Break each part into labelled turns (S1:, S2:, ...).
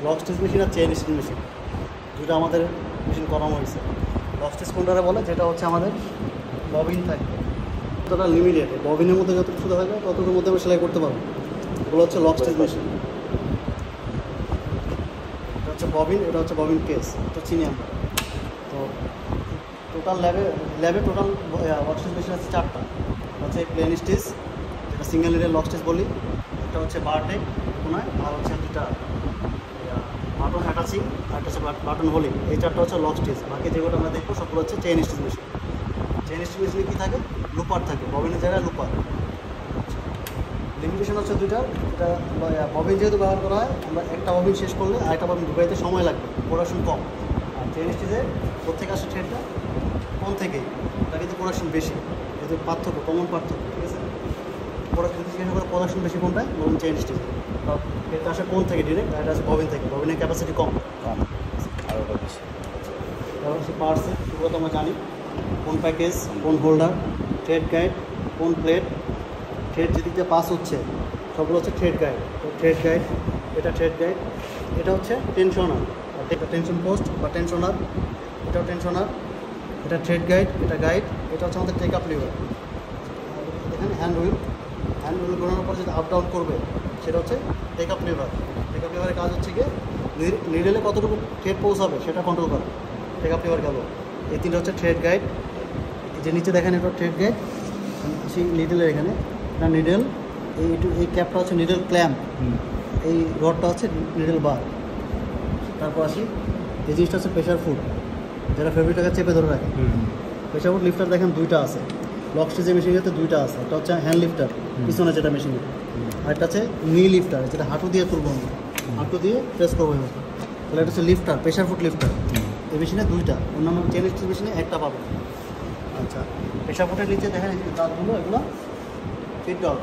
S1: Lock stitch machine আর chain stitch machine দুটো আমাদের machine করানো হয়েছে। লক স্টিচ কোনটারে বলে, যেটা হচ্ছে আমাদের ববিন থাকে, কতটা লিমিটেড, ববিনের মধ্যে যতটুকু সুবিধা হয় ততটুকুর মধ্যে আমরা সেলাই করতে পারবো। এগুলো হচ্ছে লক স্টিচ মেশিন। এটা হচ্ছে ববিন, এটা হচ্ছে ববিন কেস, তো চিনি আমরা। তো টোটাল ল্যাবে টোটাল লক স্টিচ মেশিন আছে 4টা। হচ্ছে প্লেন স্টিচ, যেটা সিঙ্গেল নিডেল লক স্টিচ বলি, একটা হচ্ছে বারটেক কোনায়, আর হচ্ছে 2টা বাটন অ্যাটাচিং, আর একটা হচ্ছে বাটন হোলিং। এই 4টা হচ্ছে লক স্টিচ। বাকি যেগুলো আমরা দেখবো সবগুলো হচ্ছে chain stitch machine. Chain stitch মেশিনে কী থাকে, লুপার থাকে, ববিনের জায়গায় লুপার। লিমিটেশন হচ্ছে 2টা। এটা ববিন যেহেতু ব্যবহার করা হয়, আমরা একটা ববিন শেষ করলে আরেকটা ববিন ঢুকাইতে সময় লাগবে, প্রোডাকশন কম। আর চেইন স্টিচে কোথেকে আসে ট্রেডটা, কোন থেকে, এটা কিন্তু প্রোডাকশন বেশি। যেহেতু পার্থক্য, কমন পার্থক্য, ঠিক আছে। প্রোডাকশন জিজ্ঞাসা করে প্রোডাকশন বেশি কোনটায়, ববিন চেইন স্টিচে। এটা আসে কোন থেকে ডিরেক্ট, আর এটা আসে ববিন থেকে। ববিনের ক্যাপাসিটি কম
S2: আর ওটা বেশি।
S1: এটা হচ্ছে পার্টসে সেগুলো তো আমরা জানি, কোন প্যাকেজ, কোন হোল্ডার, থ্রেড গাইড, কোন প্লেট, থ্রেড যেদিকে পাস হচ্ছে সবগুলো হচ্ছে থ্রেড গাইড। তো থ্রেড গাইড, এটা থ্রেড গাইড, এটা হচ্ছে টেনশনার, এটা টেনশন পোস্ট বা টেনশনার, এটাও টেনশনার, এটা থ্রেড গাইড, এটা গাইড, এটা হচ্ছে আমাদের টেক আপ লিভার। এখানে হ্যান্ড হুইল ঘোরানোর পর যেটা আপ ডাউন করবে সেটা হচ্ছে take up lever. Take up লিভারের কাজ হচ্ছে গিয়ে নিডেলে কতটুকু থ্রেড পৌঁছাবে সেটা কন্ট্রোল করা। টেক আপ লিভার গেল। এই 3টা হচ্ছে থ্রেড গাইড। যে নিচে দেখেন এটা থ্রেড গাইড, সেই নিডেলের এখানে এটা নিডেল, এই ক্যাপটা হচ্ছে নিডেল ক্ল্যাম্প, এই রডটা হচ্ছে নিডেল বার। তারপর আসি, এই জিনিসটা হচ্ছে প্রেশার ফুট, যেটা ফেব্রিকটাকে চেপে ধরে রাখে। প্রেশার ফুট লিফটার দেখেন 2টা আছে, লক স্টিচের মেশিনটাতে 2টা আছে। একটা হচ্ছে হ্যান্ড লিফটার পিছনে যেটা মেশিনে, আর একটা হচ্ছে নি লিফটার, যেটা হাঁটু দিয়ে তুলবো আমরা, হাঁটু দিয়ে প্রেস করবো এবার। তাহলে এটা হচ্ছে লিফটার, প্রেশার ফুট লিফটার। এই মেশিনে 2টা, অন্যান্য চেইন স্টিচ মেশিনে একটা পাবে। আচ্ছা, প্রেশার ফুটের নিচে দেখেন এই যে দাঁতগুলো, এগুলো ফিট ডগ।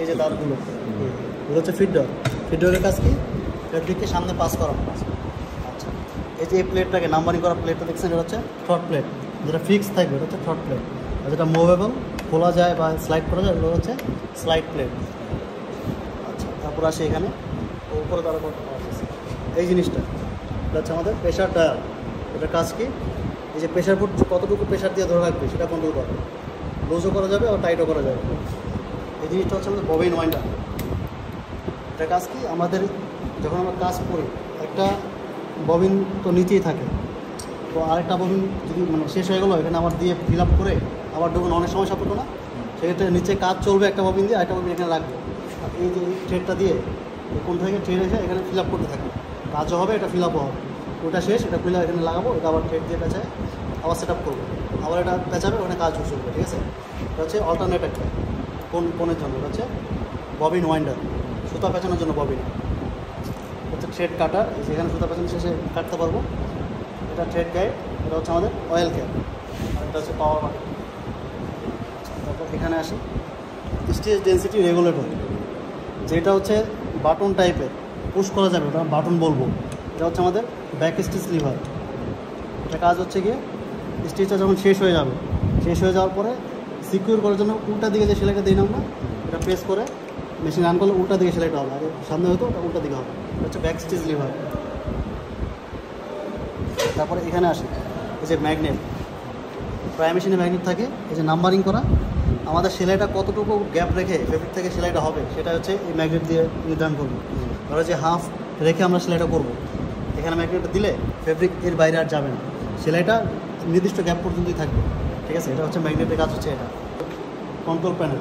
S1: এই যে দাঁতগুলো, এগুলো হচ্ছে ফিট ডগ। ফিট ডগের কাজ কি, ফেব্রিককে সামনে পাস করানো। আচ্ছা, এই যে এই প্লেটটাকে নাম্বারিং করা প্লেটটা দেখছেন, এটা হচ্ছে থ্রট প্লেট, যেটা ফিক্স থাকবে, এটা হচ্ছে থ্রট প্লেট। আর যেটা মুভেবল, খোলা যায় বা স্লাইড করা যায়, এগুলো হচ্ছে স্লাইড প্লেট। আচ্ছা, তারপর আসে এখানে উপরে তারা করতে পারতেছে এই জিনিসটা, এটা হচ্ছে আমাদের প্রেশার ডায়াল। এটার কাজ কি, এই যে প্রেশার ফুট কতটুকু প্রেশার দিয়ে ধরে রাখবে সেটা কন্ট্রোল করে, লুজও করা যাবে আর টাইটও করা যাবে। এই জিনিসটা হচ্ছে আমাদের ববিন ওয়াইন্ডার। এটার কাজ কি, আমাদের যখন আমরা কাজ করি একটা ববিন তো নিচেই থাকে, তো আরেকটা ববিন যদি মানে শেষ হয়ে গেলো, এখানে আবার দিয়ে ফিল আপ করে আবার ঢুকুন, অনেক সময় সাপোর্ট না, সেক্ষেত্রে নিচে কাজ চলবে একটা ববিন দিয়ে, আরেকটা ববিন এখানে রাখবে। আর এই যে থ্রেডটা দিয়ে কোন থেকে ট্রেড এসে এখানে ফিল আপ করতে থাকবে, কাজও হবে, এটা ফিল আপও হবে। ওটা শেষ, এটা ফিল এখানে লাগাবো, এটা আবার থ্রেড দিয়ে পেঁচায় আবার সেট আপ করবো, আবার এটা পেঁচাবে, ওখানে কাজ চলবে, ঠিক আছে। এটা হচ্ছে অল্টারনেট একটা কোনের জন্য, এটা হচ্ছে ববিন ওয়াইন্ডার, সুতা পেঁচানোর জন্য ববিন। হচ্ছে থ্রেড কাটার, যেখানে সুতা পেঁচানো শেষে কাটতে পারবো। এটা থ্রেড গাইড, এটা হচ্ছে আমাদের অয়েল ক্যাপ, আর এটা হচ্ছে পাওয়ার বাটন। তারপর এখানে আসি স্টিচ ডেন্সিটি রেগুলেটর, যেটা হচ্ছে বাটন টাইপের, পুশ করা যাবে, ওটা বাটন বলবো। এটা হচ্ছে আমাদের ব্যাক স্টিচ লিভার। এটা কাজ হচ্ছে গিয়ে স্টিচটা যখন শেষ হয়ে যাবে, শেষ হয়ে যাওয়ার পরে সিকিউর করার জন্য উল্টা দিকে যে সেলাইটা দিই না আমরা, এটা প্রেস করে মেশিন রান করলে উল্টা দিকে সেলাইটা হবে, আগে সামনে হতো ওটা উল্টা দিকে হবে। এটা হচ্ছে ব্যাক স্টিচ লিভার। তারপরে এখানে আসে এই যে ম্যাগনেট, প্রায় মেশিনে ম্যাগনেট থাকে, এই যে নাম্বারিং করা, আমাদের সেলাইটা কতটুকু গ্যাপ রেখে ফেব্রিক থেকে সেলাইটা হবে সেটা হচ্ছে এই ম্যাগনেট দিয়ে নির্ধারণ করবো। ধরো যে হাফ রেখে আমরা সেলাইটা করবো, এখানে ম্যাগনেটটা দিলে ফেব্রিক এর বাইরে আর যাবে না, সেলাইটা নির্দিষ্ট গ্যাপ পর্যন্তই থাকবে, ঠিক আছে। এটা হচ্ছে ম্যাগনেটের কাজ হচ্ছে এটা। কন্ট্রোল প্যানেল,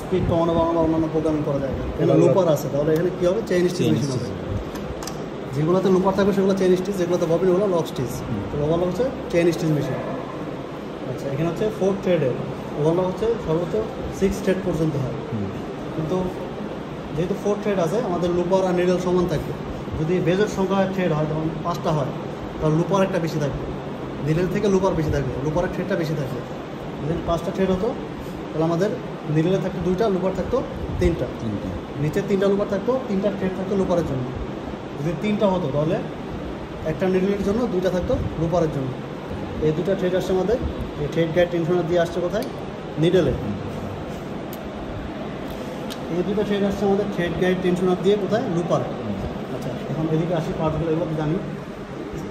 S1: স্পিড কমানো বা অন্যান্য প্রোগ্রামিং করা যায়। এখানে লুপার আছে, তাহলে এখানে কী হবে, চেইন স্টিচ মেশিন হবে। যেগুলোতে লুপার থাকবে সেগুলো চেইন স্টিচ, যেগুলোতে ববিন ওগুলো লক স্টিচ। তো ওগুলো হচ্ছে চেইন স্টিচ মেশিন। আচ্ছা, এখানে হচ্ছে 4 থ্রেডের, ওগুলো হচ্ছে সর্বোচ্চ 6 থ্রেড পর্যন্ত হয়। কিন্তু যেহেতু 4 থ্রেড আছে, আমাদের লুপার আর নিডল সমান থাকবে। যদি বেজের সংখ্যা থ্রেড হয়, তখন 5টা হয়, তাহলে লুপার একটা বেশি থাকবে, নিডল থেকে লুপার বেশি থাকবে, লুপারের থ্রেডটা বেশি থাকবে। যদি 5টা থ্রেড হতো, তাহলে আমাদের নিডলে থাকতো 2টা, লুপার থাকতো 3টা। নিচে 3টা লুপার থাকতো, 3টা থ্রেড থাকতো লুপারের জন্য। যদি 3টা হতো, তাহলে একটা নিডলের জন্য 2টা থাকতো লুপারের জন্য। এই 2টা থ্রেড আসছে আমাদের, এই থ্রেড গাইড টেনশনার দিয়ে আসছে কোথায়, নিডলে। এই 2টা থ্রেড আসছে আমাদের থ্রেড গাইড টেনশনার দিয়ে কোথায়, লুপারে। আচ্ছা, এখন এদিকে আসি পার্টসগুলো, এগুলো তো জানি।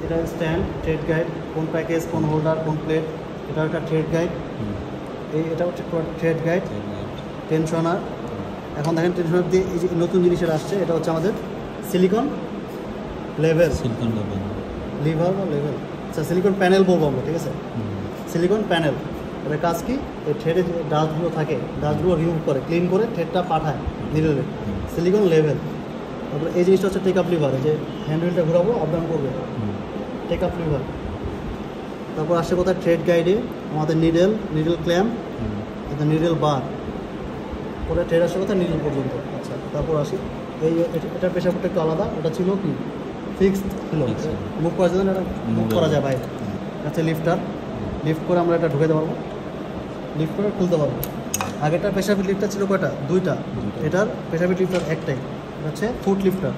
S1: এটা স্ট্যান্ড, থ্রেড গাইড, কোন প্যাকেজ, কোন হোল্ডার, কোন প্লেট, এটা একটা থ্রেড গাইড, এটা হচ্ছে থ্রেড গাইড, টেনশনার। এখন দেখেন টেনশনার দিয়ে এই যে নতুন জিনিসের আসছে, এটা হচ্ছে আমাদের সিলিকন লেভেল, লিভার বা লেভেল, আচ্ছা সিলিকন প্যানেল বলবো আমরা, ঠিক আছে। সিলিকন প্যানেল এর কাজ কি, এই থ্রেডে যে ডাস্টগুলো থাকে ডাস্টগুলো রিমুভ করে, ক্লিন করে থ্রেডটা পাঠায় নিডলে। Silicon level. তারপরে এই জিনিসটা হচ্ছে টেক আপ লিভার, এই যে হ্যান্ডেলটা ঘোরাবো আপ ডাউন করবে, টেক আপ লিভার। তারপর আসছে কোথায় থ্রেড গাইডে আমাদের নিডল ক্ল্যাম্প, নিডল বার, পরে থ্রেড আসছে কোথায় নিডল পর্যন্ত। আচ্ছা তারপর আসি এই এটা প্রেশারটা একটু আলাদা, ওটা ছিল কি ফিক্সড ছিল, মুভ করা যায় না, এটা মুভ করা যায় বাইরে। আচ্ছা লিফটার, লিফট করে আমরা এটা ঢুকাতে পারবো, লিফট করে খুলতে পারবো। আগেরটা প্রেশার ফিট লিফটার ছিল কয়টা, দুইটা, এটার প্রেশার ফিট লিফটার একটাই, এটা হচ্ছে ফুট লিফটার।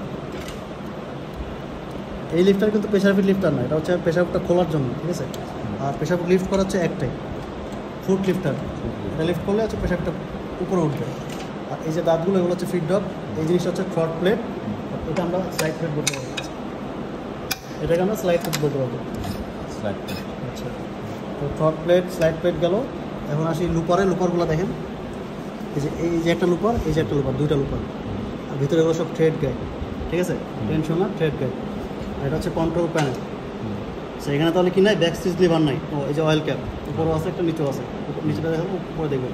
S1: এই লিফটার কিন্তু প্রেশার ফিট লিফটার না, এটা হচ্ছে প্রেশার ফুটটা খোলার জন্য, ঠিক আছে। আর প্রেশার ফুট লিফট করা হচ্ছে একটাই, ফুট লিফটার। এটা লিফট করলে হচ্ছে প্রেশার ফুটটা উপরে উঠবে। আর এই যে দাঁতগুলো এগুলো হচ্ছে ফিট ডগ, এই জিনিসটা হচ্ছে থ্রট প্লেট, এটা আমরা স্লাইড প্লেট বলতে পারবো, এটাকে আমরা স্লাইড প্লেট বলতে পারবো। আচ্ছা তো থ্রট প্লেট, স্লাইড প্লেট গেল। এখন আসি লুপারে, লুপারগুলো দেখেন, এই যে একটা লুপার, এই যে একটা লুপার, দুইটা লুপার, আর ভিতরে এগুলো সব থ্রেড গাইড, ঠিক আছে, টেনশনার থ্রেড গাইড। এটা হচ্ছে কন্ট্রোল প্যানেল। সেখানে তাহলে কি নাই, ব্যাক স্টিচ লিভার নাই, ও এই যে অয়েল ক্যাপ উপরেও আছে, একটা নিচেও আছে, নিচেটা দেখেন, উপরে দেখবেন,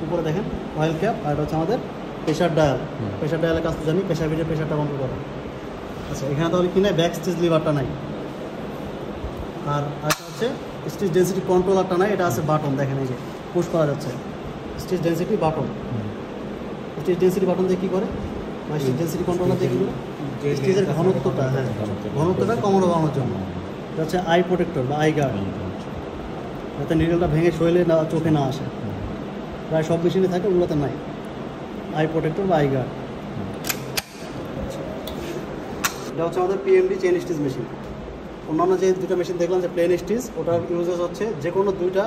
S1: উপরে দেখেন অয়েল ক্যাপ। আর এটা হচ্ছে আমাদের প্রেশার ডায়াল, প্রেশার ডায়ালের কাজ তো জানি, প্রেশার ভিডিও প্রেশারটা কন্ট্রোল করা। আচ্ছা এখানে তাহলে কি নাই, ব্যাক স্টিচ লিভারটা নাই। আর একটা হচ্ছে স্টিচ ডেন্সিটি কন্ট্রোলারটা নাই, এটা আছে বাটন, দেখেন এই যে পুশ করা যাচ্ছে, stitch density button. Stitch density button দিয়ে কী করে, বা স্টিচ ডেন্সিটি কন্ট্রোলার দিয়ে কী করে, স্টিচের ঘনত্বটা, হ্যাঁ ঘনত্বটা কমানো বাড়ানোর জন্য। এটা হচ্ছে আই প্রোটেক্টর বা আই গার্ড, যাতে নিডলটা ভেঙে শরীরে না, চোখে না আসে। প্রায় সব মেশিনে থাকে, ওগুলোতে নাই, আই প্রোটেক্টর বা আই গার্ড। এটা হচ্ছে আমাদের পিএমডি চেইন স্টিচ মেশিন। অন্যান্য যে দুটো মেশিন দেখলাম যে প্লেন স্টিচ, ওটার ইউজেস হচ্ছে যে কোনো দুইটা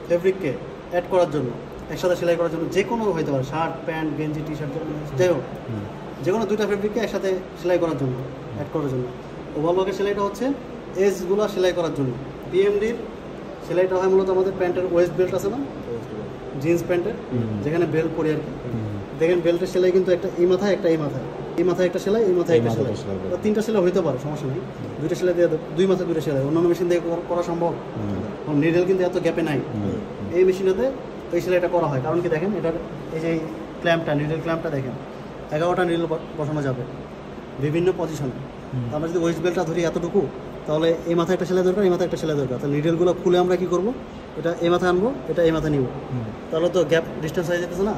S1: ফেব্রিককে অ্যাড করার জন্য, একসাথে সেলাই করার জন্য, যে কোনো হতে পারে, শার্ট প্যান্ট গেঞ্জি টি শার্ট যাই হোক, যে কোনো দুইটা ফেব্রিককে একসাথে সেলাই করার জন্য, অ্যাড করার জন্য। ওভারলকের সেলাইটা হচ্ছে এজগুলো সেলাই করার জন্য। পিএমডির সেলাইটা হয় মূলত আমাদের প্যান্টের ওয়েস্ট বেল্ট আছে না, জিন্স প্যান্টের যেখানে বেল্ট পরি আর কি, দেখেন বেল্টের সেলাই কিন্তু একটা এই মাথায়, একটা এই মাথায়, এই মাথায় একটা সেলাই, এই মাথায় একটা সেলাই, তিনটা সেলাই হইতে পারে, সমস্যা নেই। দুইটা সেলাই দিয়ে দুই মাথায় দুইটা সেলাই, অন্যান্য মেশিন দিয়ে করা সম্ভব, নিডল কিন্তু এত গ্যাপে নাই। এই মেশিনেতে এই সেলাইটা করা হয়, কারণ কি দেখেন এটার এই যে ক্ল্যাম্পটা, নিডল ক্ল্যাম্পটা দেখেন, 11টা নিডল বসানো যাবে বিভিন্ন পজিশনে। আমরা যদি ওয়েস্ট বেল্টটা ধরি এতটুকু, তাহলে এই মাথায় একটা সেলাই দরকার, এই মাথায় একটা সেলাই দরকার, তাহলে নিডলগুলো খুলে আমরা কী করবো, এটা এই মাথায় আনবো, এটা এই মাথায় নিব, তাহলে তো গ্যাপ ডিস্টেন্স হয়ে যেতেছে না।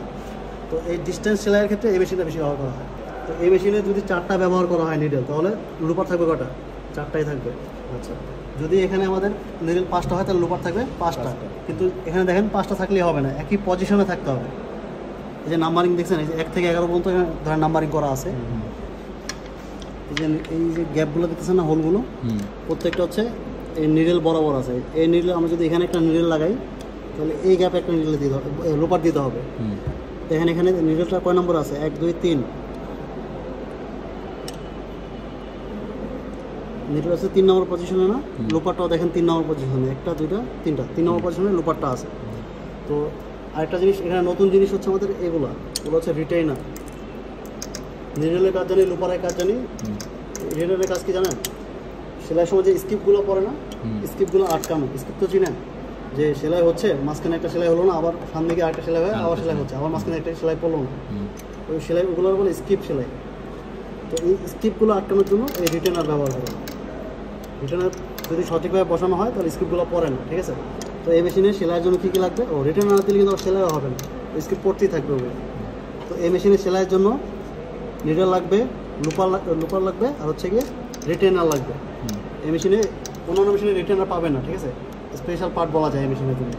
S1: তো এই ডিস্টেন্স সেলাইয়ের ক্ষেত্রে এই মেশিনটা বেশি ব্যবহার করা হয়। তো এই মেশিনে যদি 4টা ব্যবহার করা হয় নিডল, তাহলে লুপার থাকবে কটা, 4টাই থাকবে। আচ্ছা যদি এখানে আমাদের নিডল 5টা হয়, তাহলে লুপার থাকবে 5টা, কিন্তু এখানে দেখেন 5টা থাকলেই হবে না, একই পজিশনে থাকতে হবে। এই যে নাম্বারিং দেখছেন, এই যে 1 থেকে 11 পর্যন্ত এখানে ধরেন নাম্বারিং করা আছে। এই যে গ্যাপগুলো দেখতেছেন না, হোলগুলো, প্রত্যেকটা হচ্ছে এই নিডল বরাবর আছে। এই নিডল আমরা যদি এখানে একটা নিডল লাগাই, তাহলে এই গ্যাপে একটা নিডল দিতে হবে, লোপার দিতে হবে। দেখেন এখানে নিডলটা কয় নম্বর আছে, 1 2 3, নিডল আছে 3 নম্বর পজিশনে না, লোপারটাও দেখেন 3 নম্বর পজিশনে, 1টা 2টা 3টা 3 নম্বর পজিশনে লোপারটা আছে। তো আরেকটা জিনিস এখানে নতুন জিনিস হচ্ছে আমাদের এগুলো হচ্ছে রিটেইনার। নিডলের কাজ জানি, লুপারের কাজ জানি। রিটেইনারের কাজ কি জানেন, সেলাইয়ের সময় যে স্কিপগুলো পড়ে না, স্কিপগুলো আটকানো, স্কিপ তো চিনেন, যে সেলাই হচ্ছে মাঝখানে একটা সেলাই হলো না, আবার সামনে গিয়ে আরেকটা সেলাই হয়, আবার সেলাই হচ্ছে, আবার মাঝখানে একটা সেলাই পড়লো না, ওই সেলাই ওগুলোর বলে স্কিপ সেলাই। তো এই স্কিপগুলো আটকানোর জন্য এই রিটেইনার ব্যবহার করা হয়। রিটেইনার যদি সঠিকভাবে বসানো হয় তাহলে স্কিপগুলো পড়ে না, ঠিক আছে। তো এই মেশিনে সেলাইয়ের জন্য কী কী লাগবে, রিটেইনার দিলে কিন্তু সেলাই হবে না, স্কিপ পড়তেই থাকবে ওগুলো। তো এই মেশিনে সেলাইয়ের জন্য নিডল লাগবে, লুপার লাগবে, আর হচ্ছে গিয়ে রিটেইনার লাগবে। এই মেশিনে অন্যান্য মেশিনে রিটেইনার পাবে না, ঠিক আছে, স্পেশাল পার্ট বলা যায় এই মেশিনের জন্য।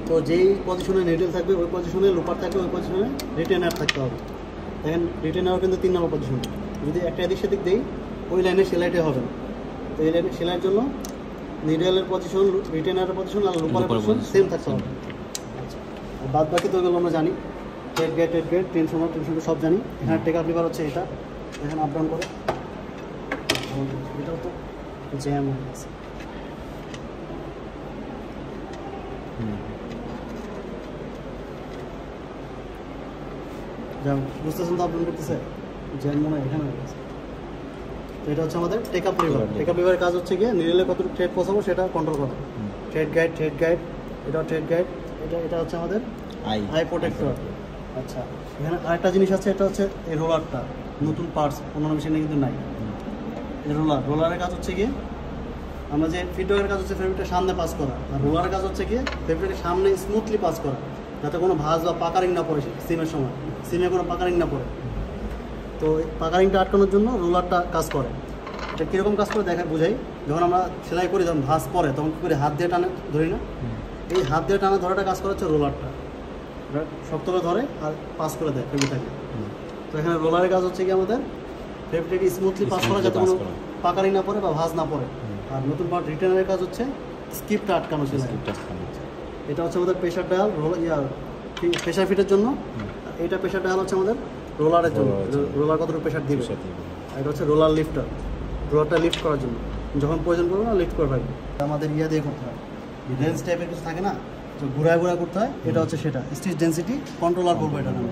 S1: তো যেই পজিশনে নিডল থাকবে ওই পজিশনে লুপার থাকবে, ওই পজিশনে রিটেইনার থাকতে হবে। দেখেন রিটেইনারও কিন্তু 3 নম্বর পজিশনে, যদি একটা এদিক সেদিক দেই ওই লাইনে সেলাইটাই হবে না। তো এই লাইনে সেলাইয়ের জন্য নিডলের পজিশন, রিটেইনারের পজিশন আর লুপারের পজিশন সেম থাকতে হবে। আচ্ছা, আর বাদ বাকি তো এগুলো আমরা জানি, টেড গেট টেনশন সব জানি। এখানে টেক আপ লিভার হচ্ছে এটা, এখানে আপ ডাউন করে। এটাও তো জ্যাম হয়ে গেছে। যাও বুঝতেছেন তো, আপ ডাউন করতেছে জ্যাম মনে হয় এখানে হয়ে গেছে। তো এটা হচ্ছে আমাদের take up lever. Take up লিভারের কাজ হচ্ছে গিয়ে নিরেলে কতটুকু থ্রেড পৌঁছাবো সেটা কন্ট্রোল করা। থ্রেড গাইড, এটাও থ্রেড গাইড। এটা হচ্ছে আমাদের আই প্রোটেক্টর। আচ্ছা, এখানে আরেকটা জিনিস আছে, এটা হচ্ছে এই রোলারটা, নতুন পার্টস অন্য মেশিনে কিন্তু নাই। এই রোলারের কাজ হচ্ছে গিয়ে আমরা যে ফিডব্যাকের কাজ হচ্ছে ফেব্রিকটা সামনে পাস করা, আর রোলারের কাজ হচ্ছে গিয়ে ফেব্রিকের সামনে স্মুথলি পাস করা, যাতে কোনো ভাঁজ বা পাকারিং না পড়ে সিমের সময়, সিমে কোনো পাকারিং না পড়ে। তো এই পাকারিংটা আটকানোর জন্য রোলারটা কাজ করে। এটা কীরকম কাজ করে দেখা বোঝাই। যখন আমরা সেলাই করি, যখন ভাঁজ পড়ে তখন কী করে হাত দিয়ে টানে ধরি না, এই হাত দিয়ে টানা ধরাটা কাজ করা হচ্ছে রোলারটা। শক্ত করে ধরে আর পাস করে দেয় ফেব্রিকটাকে। তো এখানে রোলারের কাজ হচ্ছে কি আমাদের ফেব্রিকটাকে স্মুথলি পাস করা, যাতে কোনো পাকারি না পড়ে বা ভাঁজ না পড়ে। আর নতুন পার্ট রিটার্নের কাজ হচ্ছে স্কিপটা আটকানো ছিল। এটা হচ্ছে আমাদের প্রেশার ডায়াল, প্রেশার ফিটের জন্য। এটা প্রেশার ডায়াল হচ্ছে আমাদের রোলারের জন্য, রোলার কতটুকু প্রেশার দিবে। এটা হচ্ছে রোলার লিফটার, রোলারটা লিফট করার জন্য, যখন প্রয়োজন পড়বে না লিফট করে রাখবে। আমাদের দিয়ে করতে হয়, রেঞ্জ টাইপের কিছু থাকে না, তো ঘুরায় করতে হয়। এটা হচ্ছে সেটা স্টিচ ডেন্সিটি কন্ট্রোলার বলবো এটা নামে।